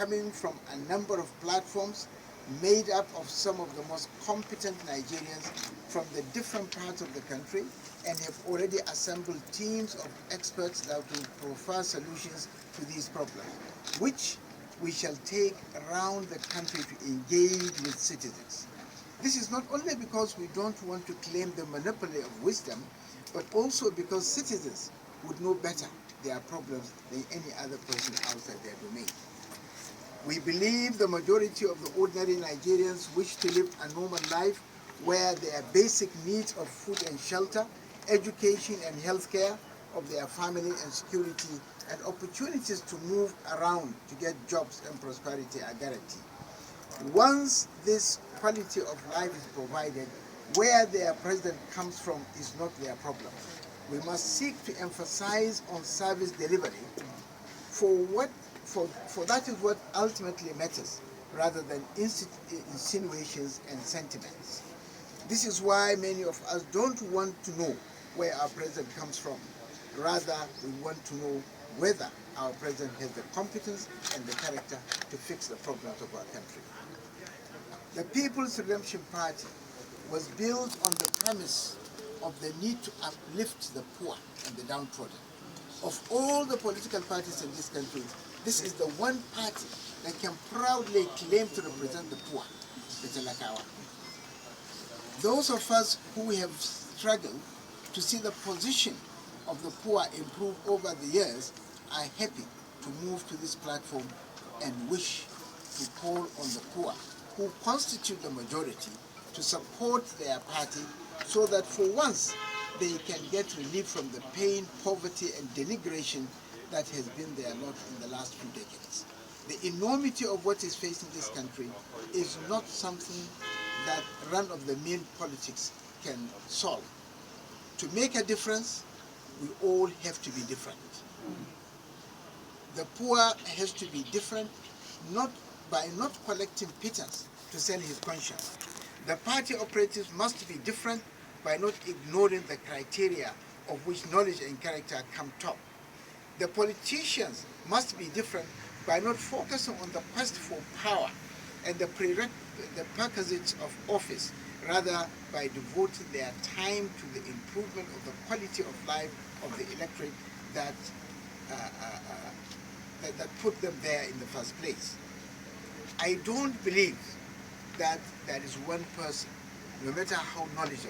coming from a number of platforms made up of some of the most competent Nigerians from the different parts of the country, and have already assembled teams of experts that will provide solutions to these problems, which we shall take around the country to engage with citizens. This is not only because we don't want to claim the monopoly of wisdom, but also because citizens would know better their problems than any other person outside their domain. We believe the majority of the ordinary Nigerians wish to live a normal life where their basic needs of food and shelter, education and health care of their family and security, and opportunities to move around to get jobs and prosperity are guaranteed. Once this quality of life is provided, where their president comes from is not their problem. We must seek to emphasize on service delivery for that is what ultimately matters, rather than insinuations and sentiments. This is why many of us don't want to know where our president comes from. Rather, we want to know whether our president has the competence and the character to fix the problems of our country. The People's Redemption Party was built on the premise of the need to uplift the poor and the downtrodden. Of all the political parties in this country, this is the one party that can proudly claim to represent the poor, the Talakawa. Those of us who have struggled to see the position of the poor improve over the years are happy to move to this platform and wish to call on the poor, who constitute the majority, to support their party so that for once they can get relief from the pain, poverty, and denigration that has been their lot in the last few decades. The enormity of what is facing this country is not something that run-of-the-mill politics can solve. To make a difference, we all have to be different. The poor has to be different, not by not collecting pittance to sell his conscience. The party operatives must be different by not ignoring the criteria of which knowledge and character come top. The politicians must be different by not focusing on the quest for power and the prerequisites of office, rather by devoting their time to the improvement of the quality of life of the electorate that put them there in the first place. I don't believe that there is one person, no matter how knowledgeable,